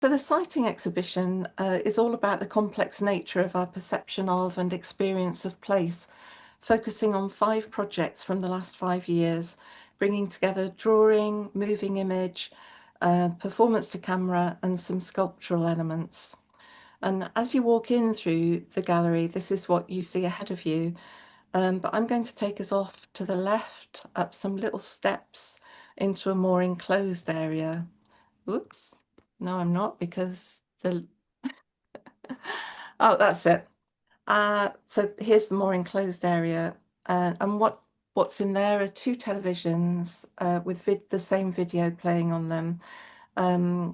So the sighting exhibition is all about the complex nature of our perception of and experience of place, focusing on 5 projects from the last 5 years, bringing together drawing, moving image, performance to camera, and some sculptural elements. And as you walk in through the gallery, this is what you see ahead of you. But I'm going to take us off to the left, up some little steps into a more enclosed area. Whoops. No, I'm not, because the oh, that's it. So here's the more enclosed area, and what's in there are 2 televisions with the same video playing on them, um,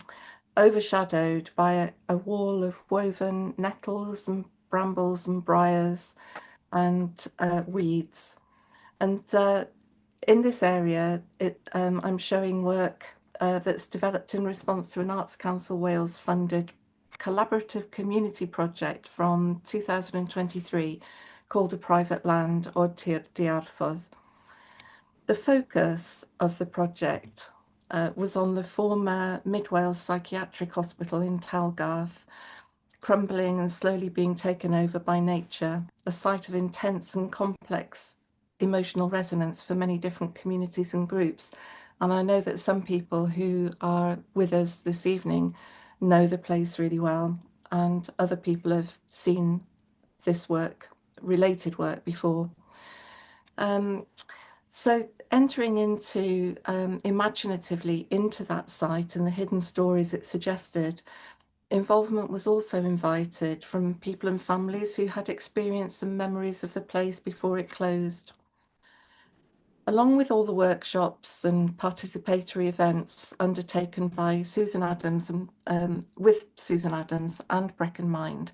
overshadowed by a wall of woven nettles and brambles and briars and weeds. And in this area, I'm showing work that's developed in response to an Arts Council Wales funded collaborative community project from 2023 called A Private Land or Diarfod. The focus of the project was on the former Mid Wales Psychiatric Hospital in Talgarth, crumbling and slowly being taken over by nature, a site of intense and complex emotional resonance for many different communities and groups. And I know that some people who are with us this evening know the place really well, and other people have seen this work, related work before. So entering into imaginatively into that site and the hidden stories it suggested, involvement was also invited from people and families who had experience and memories of the place before it closed. Along with all the workshops and participatory events undertaken by Susan Adams and with Susan Adams and Brecon Mind,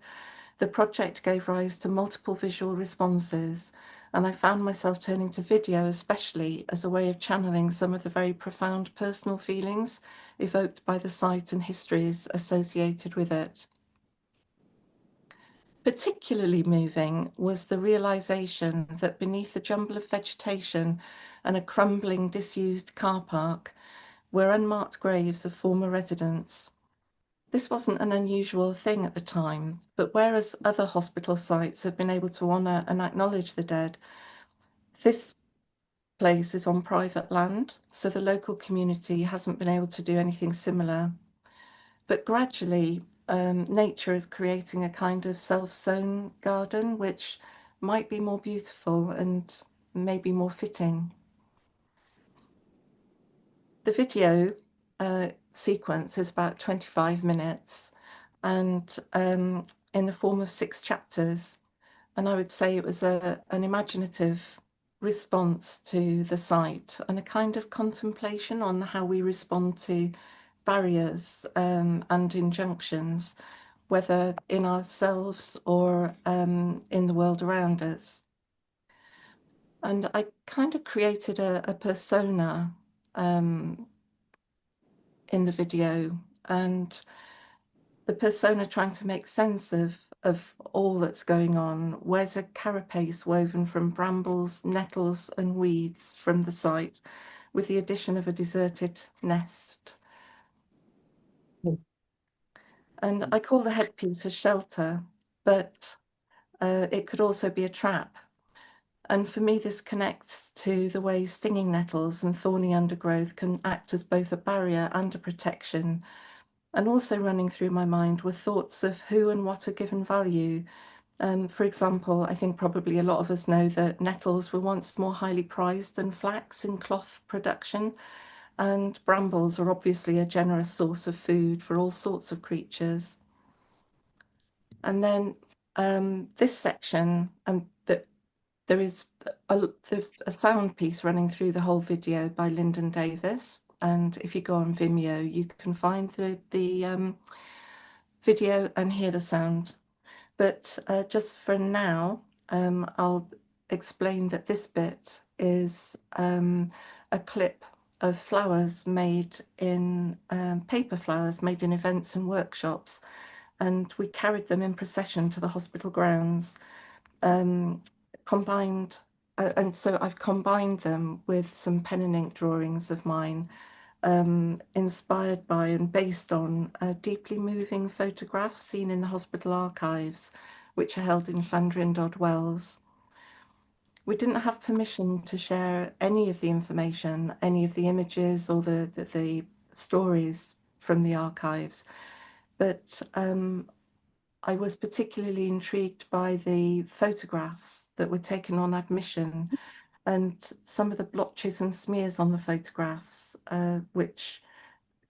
the project gave rise to multiple visual responses, and I found myself turning to video especially as a way of channeling some of the very profound personal feelings evoked by the site and histories associated with it. Particularly moving was the realization that beneath the jumble of vegetation and a crumbling, disused car park were unmarked graves of former residents. This wasn't an unusual thing at the time, but whereas other hospital sites have been able to honour and acknowledge the dead, this place is on private land, so the local community hasn't been able to do anything similar. But gradually, nature is creating a kind of self-sown garden, which might be more beautiful and maybe more fitting. The video sequence is about 25 minutes and in the form of 6 chapters. And I would say it was an imaginative response to the site and a kind of contemplation on how we respond to barriers and injunctions, whether in ourselves or in the world around us. And I kind of created a persona in the video, and the persona trying to make sense of all that's going on, wears a carapace woven from brambles, nettles, and weeds from the site, with the addition of a deserted nest. And I call the headpiece a shelter, but it could also be a trap. And for me, this connects to the way stinging nettles and thorny undergrowth can act as both a barrier and a protection. And also running through my mind were thoughts of who and what are given value. For example, I think probably a lot of us know that nettles were once more highly prized than flax in cloth production, and brambles are obviously a generous source of food for all sorts of creatures. And then this section, that there is a sound piece running through the whole video by Lyndon Davis. And if you go on Vimeo, you can find the video and hear the sound. But just for now, I'll explain that this bit is a clip of flowers made in paper flowers made in events and workshops. And we carried them in procession to the hospital grounds, combined. And so I've combined them with some pen and ink drawings of mine inspired by and based on deeply moving photographs seen in the hospital archives, which are held in Llandrindod, Wales. We didn't have permission to share any of the information, any of the images or the stories from the archives, but I was particularly intrigued by the photographs that were taken on admission and some of the blotches and smears on the photographs, which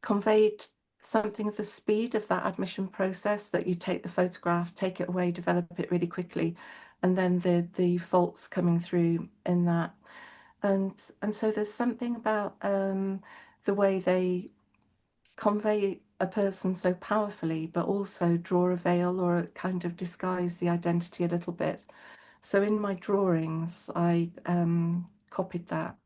conveyed something of the speed of that admission process, that you take the photograph, take it away, develop it really quickly, and then the faults coming through in that. And so there's something about the way they convey a person so powerfully, but also draw a veil or kind of disguise the identity a little bit. So in my drawings, I copied that.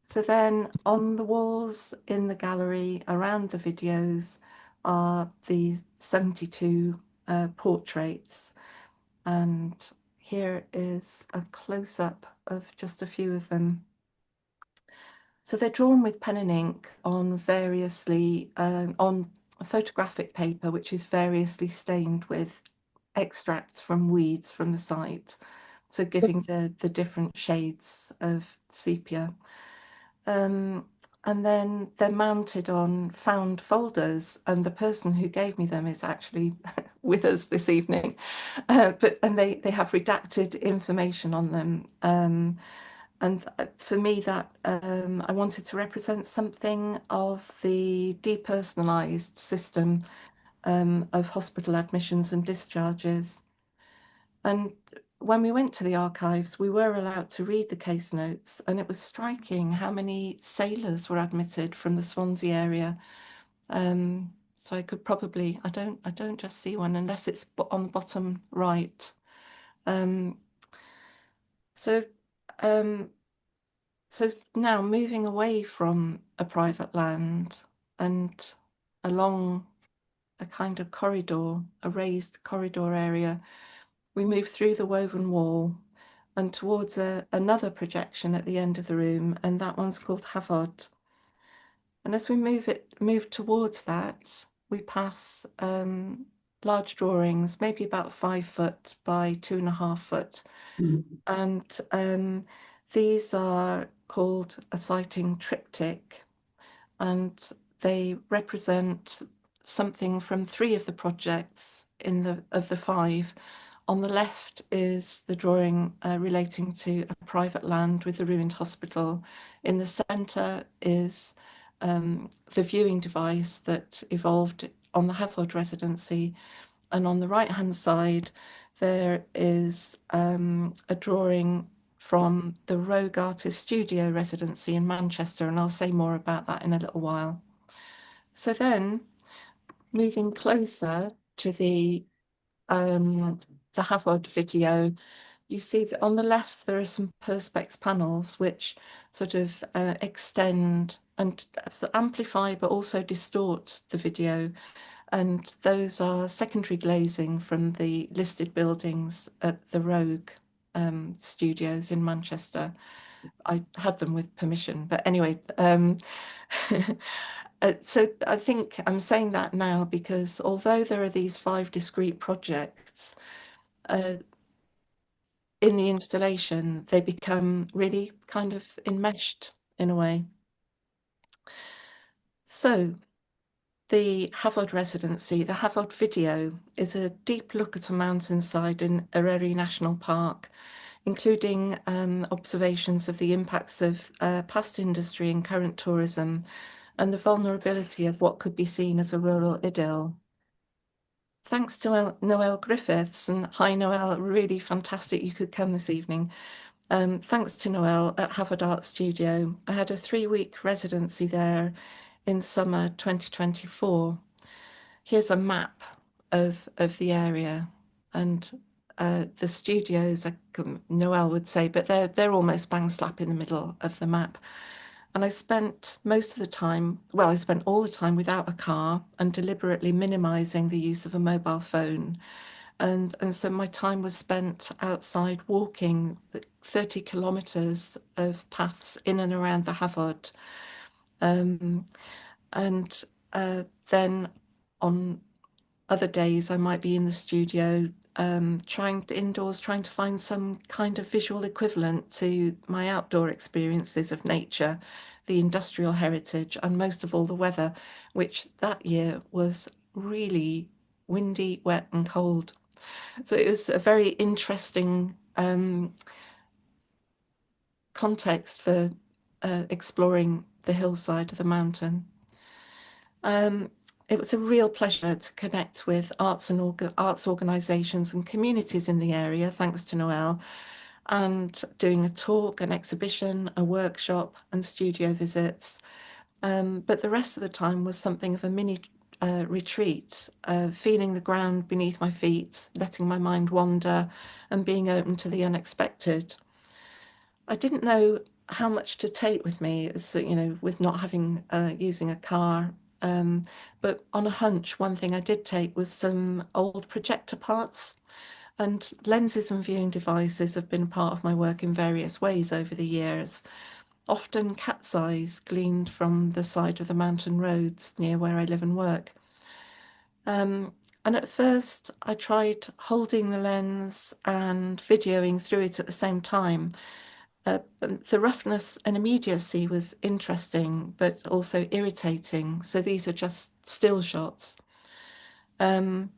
So then on the walls in the gallery around the videos are the 72 portraits. And here is a close-up of just a few of them. So they're drawn with pen and ink on variously, on photographic paper, which is variously stained with extracts from weeds from the site. So giving the different shades of sepia. And then they're mounted on found folders, and the person who gave me them is actually with us this evening. And they have redacted information on them. And for me, that I wanted to represent something of the depersonalized system of hospital admissions and discharges. And when we went to the archives, we were allowed to read the case notes, and it was striking how many sailors were admitted from the Swansea area. So I could probably, I don't just see one unless it's on the bottom right. Um, so, um, so now moving away from a private land and along a kind of corridor, a raised corridor area, we move through the woven wall and towards another projection at the end of the room, and that one's called Havod. And as we move towards that, we pass large drawings, maybe about 5 foot by 2.5 foot. And these are called a sighting triptych, and they represent something from 3 of the projects of the 5. On the left is the drawing relating to a private land with the ruined hospital. In the centre is the viewing device that evolved on the Havod residency. And on the right-hand side, there is a drawing from the Rogue Artist Studio residency in Manchester, and I'll say more about that in a little while. So then, moving closer to the Havod video, you see that on the left there are some perspex panels which sort of extend and amplify but also distort the video. And those are secondary glazing from the listed buildings at the Rogue studios in Manchester. I had them with permission, but anyway, so I think I'm saying that now because although there are these 5 discrete projects, in the installation, they become really kind of enmeshed in a way. So the Havod residency, the Havod video, is a deep look at a mountainside in Eryri National Park, including observations of the impacts of past industry and current tourism and the vulnerability of what could be seen as a rural idyll. Thanks to Noelle Griffiths, and hi Noelle, really fantastic you could come this evening. Thanks to Noelle at Havod Art Studio, I had a 3-week residency there in summer 2024. Here's a map of the area, and the studios, Noelle would say, but they're almost bang slap in the middle of the map. And I spent most of the time, well, I spent all the time without a car and deliberately minimizing the use of a mobile phone. And so my time was spent outside walking 30 kilometers of paths in and around the Havod. Um, and then on other days, I might be in the studio trying to find some kind of visual equivalent to my outdoor experiences of nature, the industrial heritage, and most of all, the weather, which that year was really windy, wet, and cold. So it was a very interesting context for exploring the hillside of the mountain. Um, it was a real pleasure to connect with arts organisations and communities in the area, thanks to Noel, and doing a talk, an exhibition, a workshop, and studio visits. But the rest of the time was something of a mini retreat, feeling the ground beneath my feet, letting my mind wander, and being open to the unexpected. I didn't know how much to take with me, so, with not having using a car. Um, but on a hunch, one thing I did take was some old projector parts, and lenses and viewing devices have been part of my work in various ways over the years, often cat's eyes gleaned from the side of the mountain roads near where I live and work. And at first, I tried holding the lens and videoing through it at the same time. The roughness and immediacy was interesting, but also irritating. So these are just still shots. Um,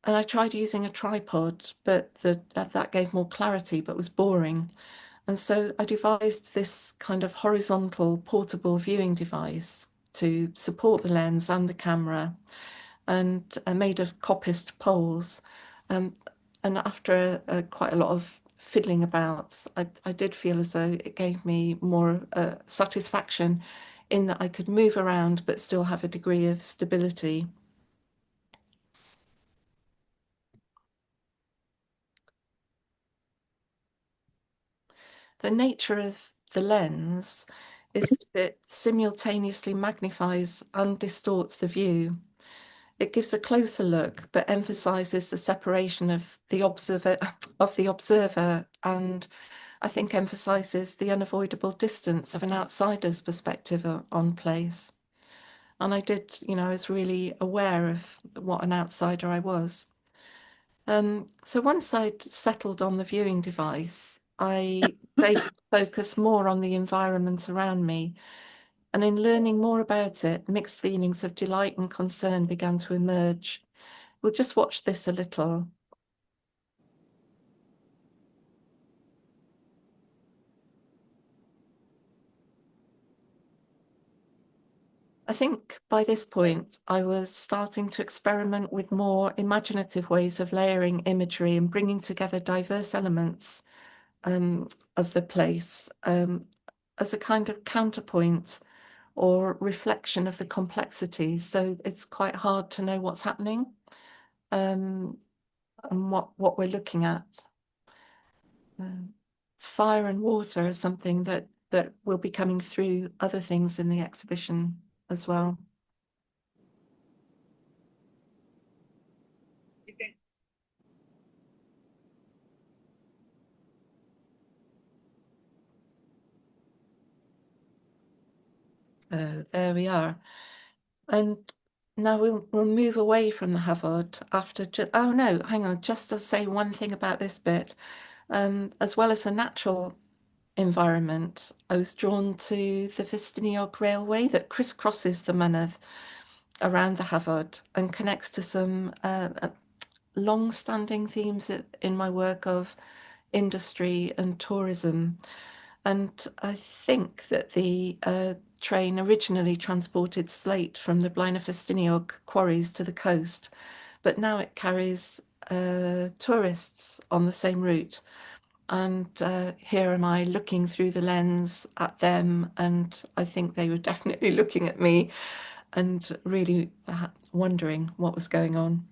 and I tried using a tripod, but that gave more clarity, but was boring. And so I devised this kind of horizontal portable viewing device to support the lens and the camera, and made of coppiced poles. Um, and after quite a lot of fiddling about, I did feel as though it gave me more satisfaction in that I could move around but still have a degree of stability. The nature of the lens is that it simultaneously magnifies and distorts the view. It gives a closer look, but emphasizes the separation of the observer, and I think emphasizes the unavoidable distance of an outsider's perspective on place. And I was really aware of what an outsider I was. So once I'd settled on the viewing device, I was able to focus more on the environment around me. And in learning more about it, mixed feelings of delight and concern began to emerge. We'll just watch this a little. I think by this point, I was starting to experiment with more imaginative ways of layering imagery and bringing together diverse elements of the place as a kind of counterpoint or reflection of the complexities. So it's quite hard to know what's happening um, and what we're looking at. Fire and water is something that will be coming through other things in the exhibition as well. There we are. And now we'll move away from the Havard after oh no, hang on, just to say one thing about this bit. As well as the natural environment, I was drawn to the Festiniog Railway that crisscrosses the Mynydd around the Havard and connects to some long-standing themes in my work of industry and tourism. And I think that the train originally transported slate from the Blaenau Festiniog quarries to the coast, but now it carries tourists on the same route. And here am I looking through the lens at them, and I think they were definitely looking at me and really wondering what was going on.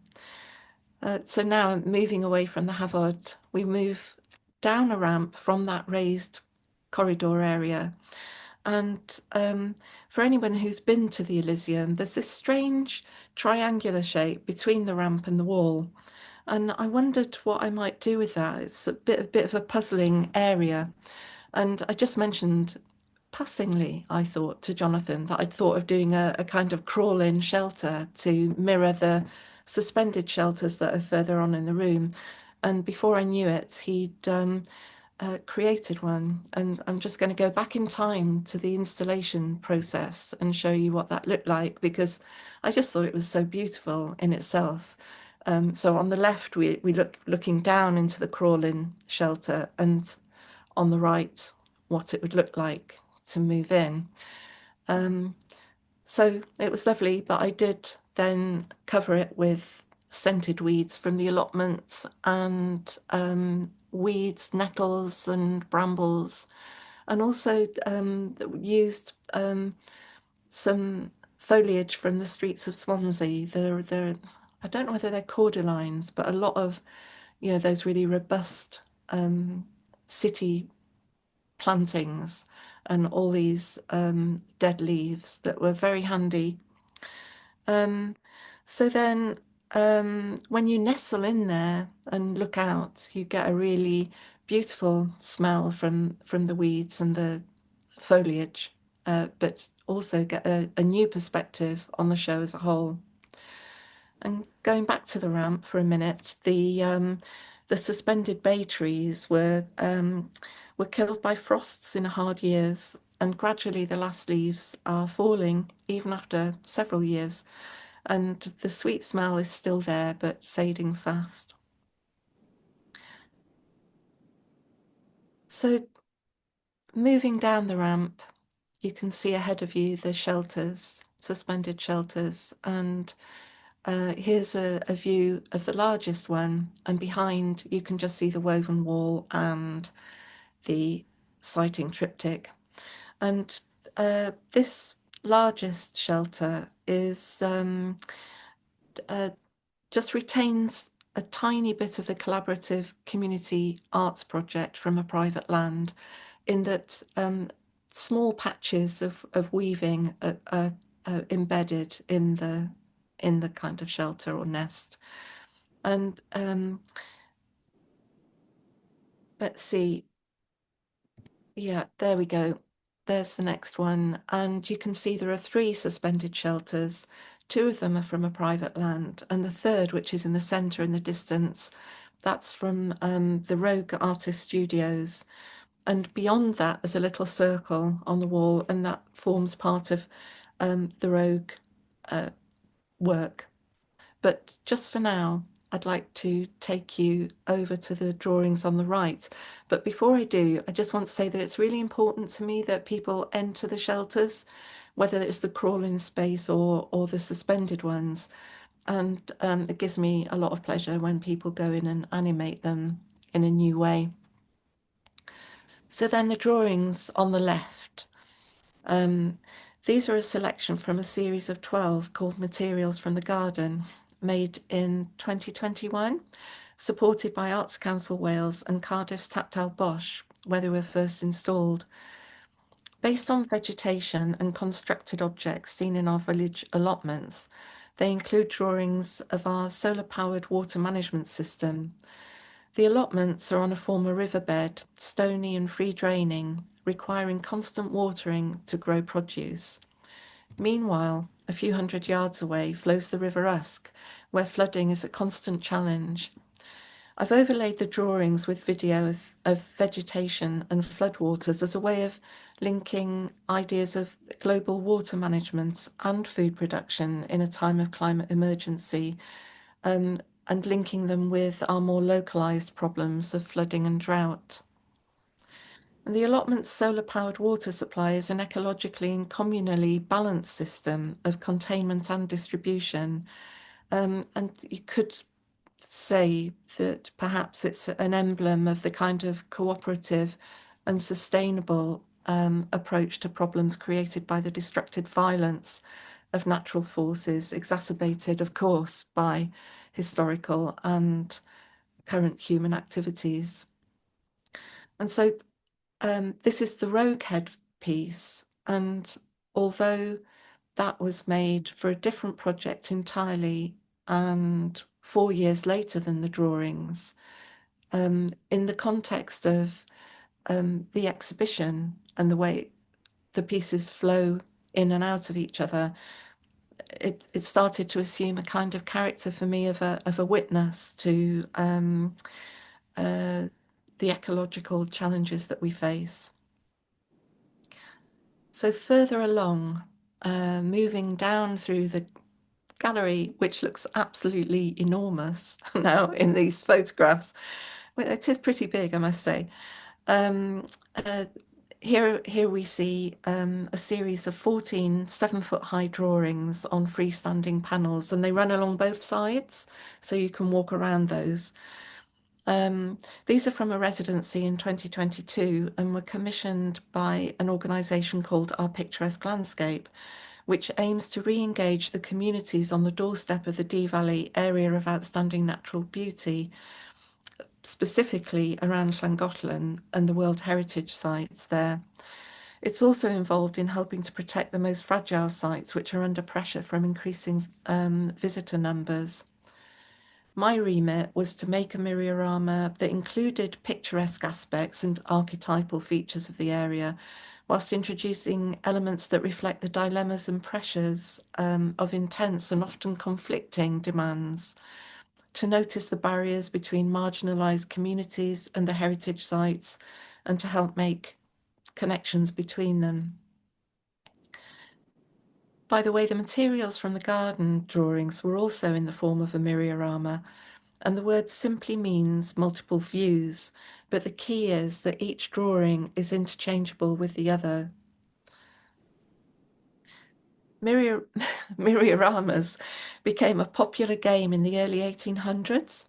So now moving away from the Havard, we move down a ramp from that raised corridor area. And for anyone who's been to the Elysium, there's this strange triangular shape between the ramp and the wall. And I wondered what I might do with that. It's a bit of a puzzling area. And I just mentioned passingly, I thought to Jonathan that I'd thought of doing a kind of crawl-in shelter to mirror the suspended shelters that are further on in the room. And before I knew it, he'd created one. And I'm just going to go back in time to the installation process and show you what that looked like, because I just thought it was so beautiful in itself. So on the left, we looking down into the crawl-in shelter, and on the right, what it would look like to move in. So it was lovely, but I did then cover it with scented weeds from the allotments and weeds, nettles and brambles, and also used some foliage from the streets of Swansea. I don't know whether they're cordylines, but a lot of, those really robust city plantings and all these dead leaves that were very handy. So then when you nestle in there and look out, you get a really beautiful smell from the weeds and the foliage, but also get a new perspective on the show as a whole. And going back to the ramp for a minute, the suspended bay trees were killed by frosts in hard years, and gradually the last leaves are falling, even after several years. And the sweet smell is still there, but fading fast. So moving down the ramp, you can see ahead of you the shelters, suspended shelters, and here's a view of the largest one, and behind you can just see the woven wall and the sighting triptych. And this largest shelter is just retains a tiny bit of the collaborative community arts project from a private land, in that small patches of weaving are embedded in the kind of shelter or nest. And let's see, yeah, there we go. There's the next one. And you can see there are 3 suspended shelters. 2 of them are from a private land, and the third, which is in the center in the distance, that's from the Rogue Artist Studios. And beyond that, there's a little circle on the wall, and that forms part of the Rogue work. But just for now, I'd like to take you over to the drawings on the right. But before I do, I just want to say that it's really important to me that people enter the shelters, whether it's the crawl-in space or the suspended ones. And it gives me a lot of pleasure when people go in and animate them in a new way. So then the drawings on the left. Um, these are a selection from a series of 12 called Materials from the Garden, made in 2021, supported by Arts Council Wales and Cardiff's Tactile Bosch, where they were first installed. Based on vegetation and constructed objects seen in our village allotments, they include drawings of our solar-powered water management system. The allotments are on a former riverbed, stony and free draining, requiring constant watering to grow produce. Meanwhile, a few hundred yards away flows the River Usk, where flooding is a constant challenge. I've overlaid the drawings with video of vegetation and floodwaters as a way of linking ideas of global water management and food production in a time of climate emergency, and linking them with our more localized problems of flooding and drought. And the allotment's solar-powered water supply is an ecologically and communally balanced system of containment and distribution. And you could say that perhaps it's an emblem of the kind of cooperative and sustainable approach to problems created by the destructive violence of natural forces, exacerbated, of course, by historical and current human activities. And so this is the Rogue Head piece, and although that was made for a different project entirely and 4 years later than the drawings, in the context of the exhibition and the way the pieces flow in and out of each other, it started to assume a kind of character for me of a witness to the ecological challenges that we face. So further along, moving down through the gallery, which looks absolutely enormous now in these photographs. Well, it is pretty big, I must say. Um, uh, here we see a series of 14 7-foot high drawings on freestanding panels, and they run along both sides, so you can walk around those. These are from a residency in 2022 and were commissioned by an organisation called Our Picturesque Landscape, which aims to re-engage the communities on the doorstep of the Dee Valley area of outstanding natural beauty, specifically around Llangollen and the World Heritage sites there. It's also involved in helping to protect the most fragile sites, which are under pressure from increasing visitor numbers. My remit was to make a Myriorama that included picturesque aspects and archetypal features of the area, whilst introducing elements that reflect the dilemmas and pressures of intense and often conflicting demands, to notice the barriers between marginalised communities and the heritage sites, and to help make connections between them. By the way, the materials from the garden drawings were also in the form of a Myriorama, and the word simply means multiple views, but the key is that each drawing is interchangeable with the other. Myriorama's became a popular game in the early 1800s,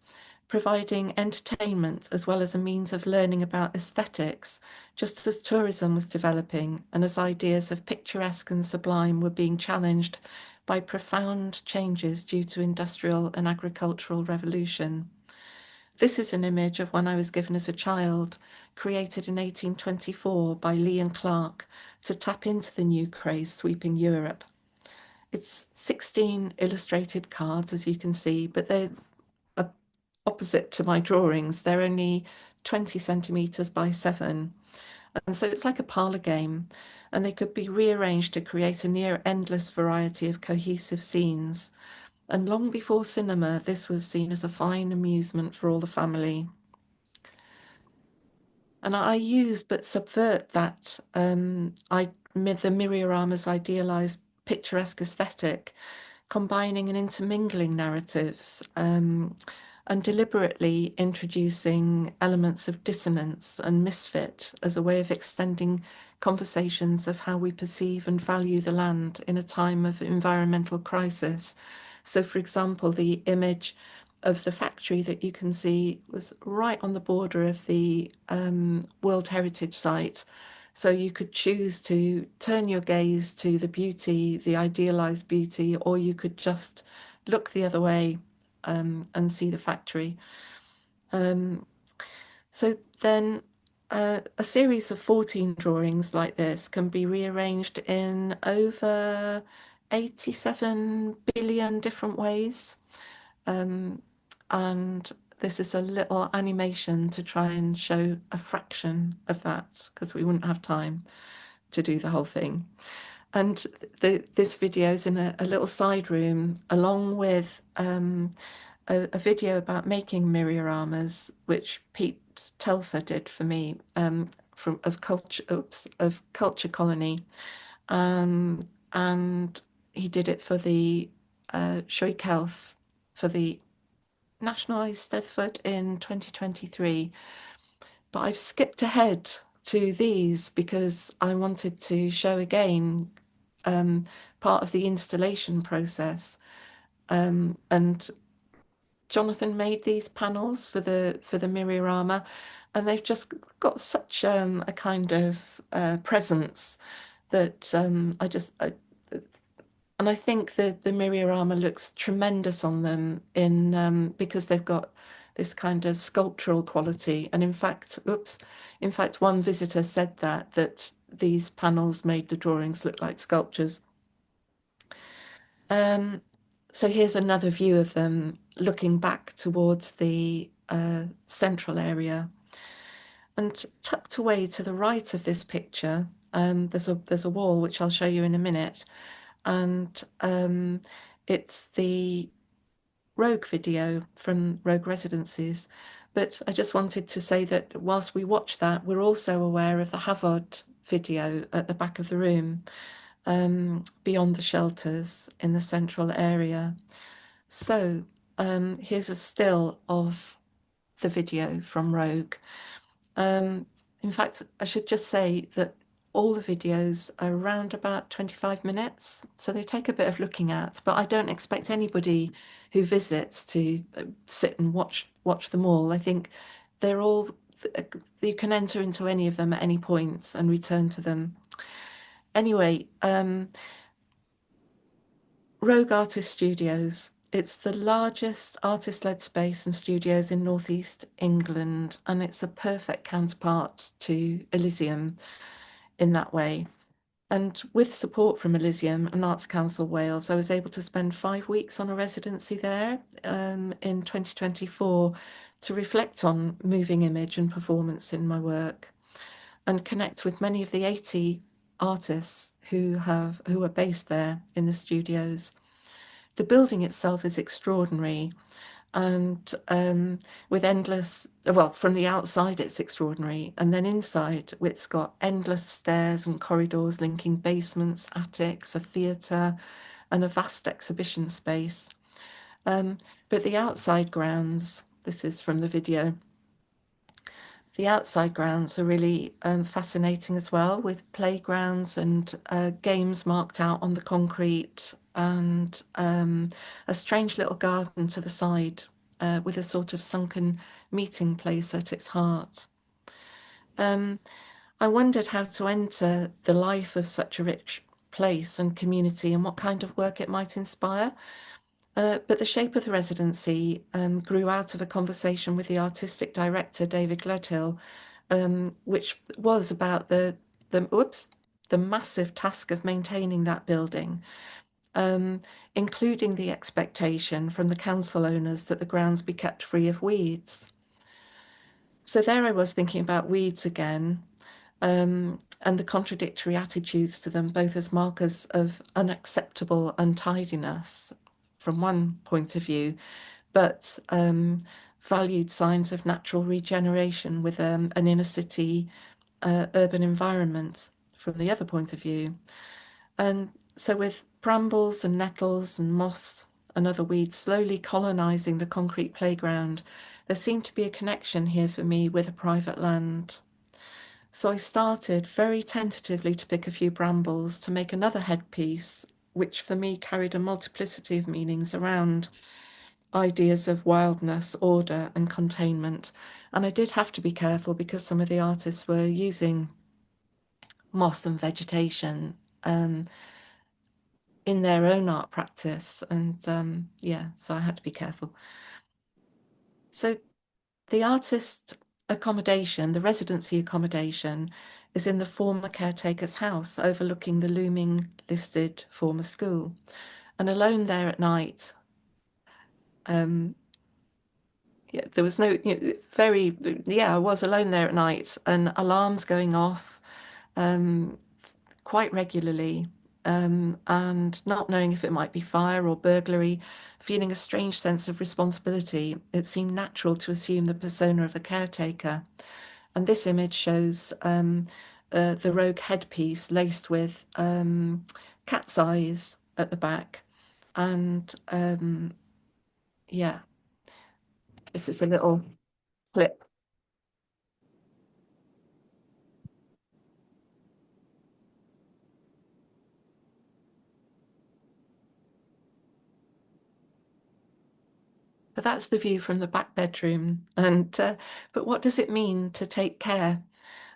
providing entertainment as well as a means of learning about aesthetics, just as tourism was developing and as ideas of picturesque and sublime were being challenged by profound changes due to industrial and agricultural revolution. This is an image of one I was given as a child, created in 1824 by Lee and Clark to tap into the new craze sweeping Europe. It's 16 illustrated cards, as you can see, but they're opposite to my drawings. They're only 20 centimeters by 7. And so it's like a parlor game, and they could be rearranged to create a near endless variety of cohesive scenes. And long before cinema, this was seen as a fine amusement for all the family. And I use but subvert that the Myriorama's idealized picturesque aesthetic, combining and intermingling narratives and deliberately introducing elements of dissonance and misfit as a way of extending conversations of how we perceive and value the land in a time of environmental crisis. So, for example, the image of the factory that you can see was right on the border of the World Heritage Site. So you could choose to turn your gaze to the beauty, the idealized beauty, or you could just look the other way and see the factory. So then a series of 14 drawings like this can be rearranged in over 87 billion different ways. And this is a little animation to try and show a fraction of that, because we wouldn't have time to do the whole thing. And this video is in a little side room, along with a video about making Myriораmas, which Pete Telfer did for me of Culture Colony, and he did it for the Sioe Celf for the National Eisteddfod in 2023. But I've skipped ahead to these because I wanted to show again part of the installation process. And Jonathan made these panels for the Myriorama, and they've just got such a kind of presence that and I think that the Myriorama looks tremendous on them in because they've got this kind of sculptural quality. And in fact, one visitor said that these panels made the drawings look like sculptures. So here's another view of them looking back towards the central area. And tucked away to the right of this picture There's a wall which I'll show you in a minute, and it's the Rogue video from Rogue Residencies. But I just wanted to say that whilst we watch that, we're also aware of the Havod video at the back of the room, beyond the shelters in the central area. So here's a still of the video from Rogue. Um, in fact, I should just say that all the videos are around about 25 minutes, so they take a bit of looking at, but I don't expect anybody who visits to sit and watch them all. I think they're all, you can enter into any of them at any point and return to them. Anyway, Rogue Artist Studios. It's the largest artist-led space and studios in Northeast England, and it's a perfect counterpart to Elysium in that way. And with support from Elysium and Arts Council Wales, I was able to spend 5 weeks on a residency there in 2024 to reflect on moving image and performance in my work and connect with many of the 80 artists who are based there in the studios. The building itself is extraordinary, and with endless, well, from the outside it's extraordinary, and then inside it's got endless stairs and corridors linking basements, attics, a theatre, and a vast exhibition space. But the outside grounds, this is from the video, the outside grounds are really fascinating as well, with playgrounds and games marked out on the concrete, and a strange little garden to the side with a sort of sunken meeting place at its heart. I wondered how to enter the life of such a rich place and community and what kind of work it might inspire. But the shape of the residency grew out of a conversation with the artistic director, David Gledhill, which was about the massive task of maintaining that building, including the expectation from the council owners that the grounds be kept free of weeds. So there I was thinking about weeds again, and the contradictory attitudes to them, both as markers of unacceptable untidiness from one point of view, but valued signs of natural regeneration with an inner city urban environment from the other point of view. And so with brambles and nettles and moss and other weeds slowly colonizing the concrete playground, there seemed to be a connection here for me with a private land. So I started very tentatively to pick a few brambles to make another headpiece, which for me carried a multiplicity of meanings around ideas of wildness, order, and containment. And I did have to be careful because some of the artists were using moss and vegetation um, in their own art practice. And yeah, so I had to be careful. So the artist accommodation, the residency accommodation, is in the former caretaker's house overlooking the looming listed former school. And alone there at night, um, yeah, there was no, very, yeah, I was alone there at night and alarms going off um, quite regularly, and not knowing if it might be fire or burglary, feeling a strange sense of responsibility. It seemed natural to assume the persona of the caretaker. And this image shows the rogue headpiece laced with cat's eyes at the back. And yeah, this is a little clip. So that's the view from the back bedroom. And but what does it mean to take care?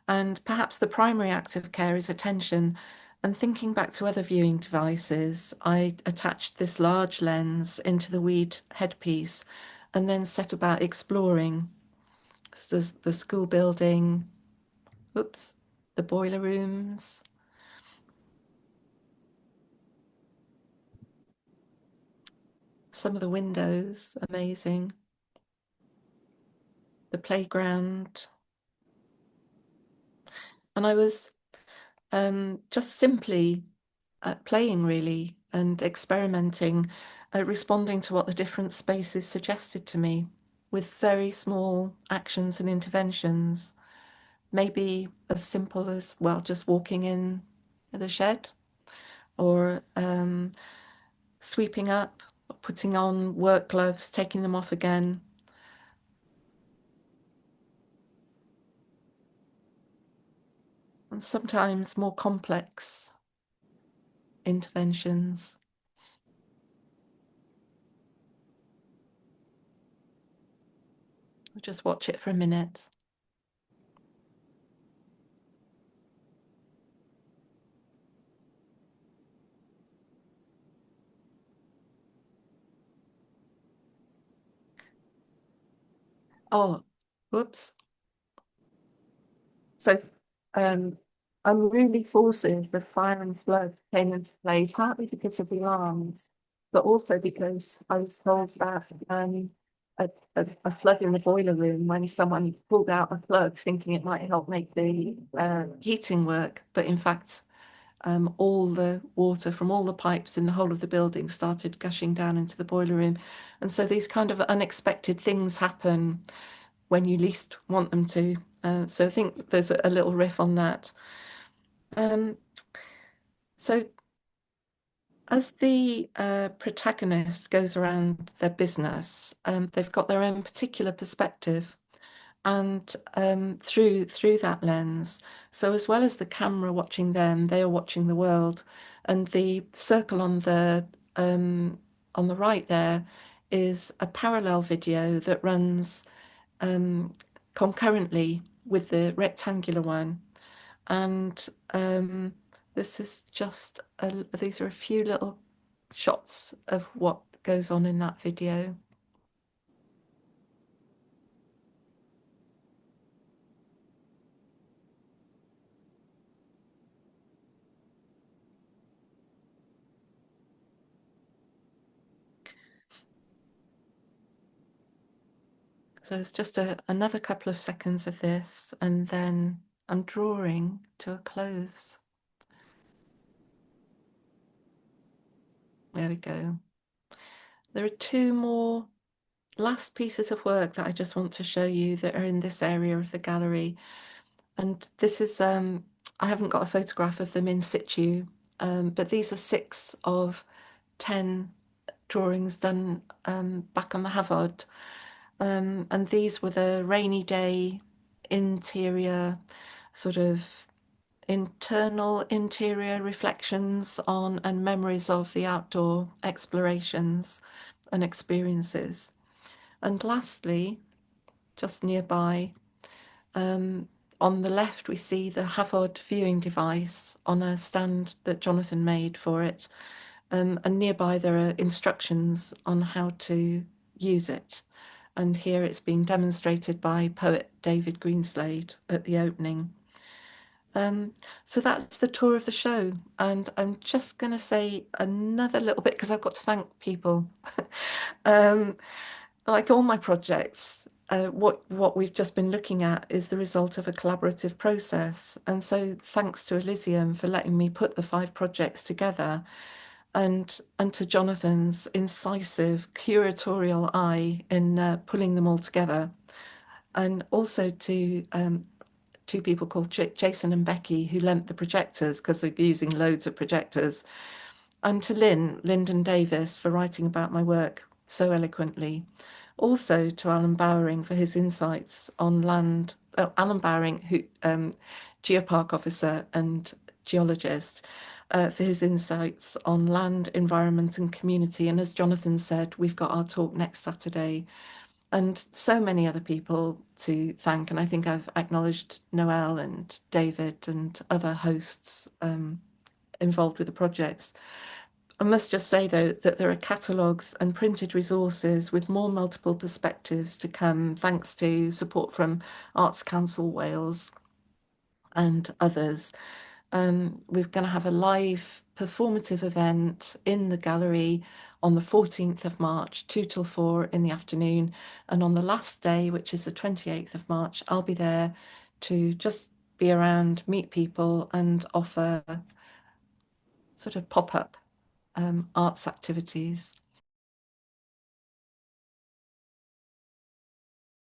And perhaps the primary act of care is attention. And thinking back to other viewing devices, I attached this large lens into the weed headpiece and then set about exploring the school building, oops, the boiler rooms, some of the windows, amazing, the playground. And I was just simply playing really and experimenting, responding to what the different spaces suggested to me with very small actions and interventions, maybe as simple as, well, just walking in the shed or sweeping up, putting on work gloves, taking them off again. And sometimes more complex interventions. I'll just watch it for a minute. Oh, whoops. So unruly forces of fire and flood came into play, partly because of the alarms, but also because I was told that a flood in the boiler room when someone pulled out a plug thinking it might help make the heating work, but in fact all the water from all the pipes in the whole of the building started gushing down into the boiler room. And so these kind of unexpected things happen when you least want them to. So I think there's a little riff on that. Um, so as the protagonist goes around their business, they've got their own particular perspective, and through that lens. So as well as the camera watching them, they are watching the world. And the circle on the right there is a parallel video that runs concurrently with the rectangular one. And this is just these are a few little shots of what goes on in that video. So it's just another couple of seconds of this, and then I'm drawing to a close. There we go. There are two more last pieces of work that I just want to show you that are in this area of the gallery. And this is, I haven't got a photograph of them in situ, but these are 6 of 10 drawings done back on the Havard. And these were the rainy day interior, sort of internal interior reflections on and memories of the outdoor explorations and experiences. And lastly, just nearby, on the left, we see the Havard viewing device on a stand that Jonathan made for it. And nearby, there are instructions on how to use it. And here it's being demonstrated by poet David Greenslade at the opening. So that's the tour of the show. And I'm just going to say another little bit because I've got to thank people. um, like all my projects, what we've just been looking at is the result of a collaborative process. And so thanks to Elysium for letting me put the 5 projects together, and to Jonathan's incisive curatorial eye in pulling them all together, and also to 2 people called Jason and Becky who lent the projectors because they're using loads of projectors, and to Lyndon Davis for writing about my work so eloquently. Also to Alan Bowering for his insights on land. Oh, Alan Bowering, who geopark officer and geologist, for his insights on land, environment, and community. And as Jonathan said, we've got our talk next Saturday, and so many other people to thank. And I think I've acknowledged Noel and David and other hosts involved with the projects. I must just say, though, that there are catalogues and printed resources with more multiple perspectives to come, thanks to support from Arts Council Wales and others. We're going to have a live performative event in the gallery on the 14th of March, 2 till 4 in the afternoon. And on the last day, which is the 28th of March, I'll be there to just be around, meet people, and offer sort of pop-up arts activities.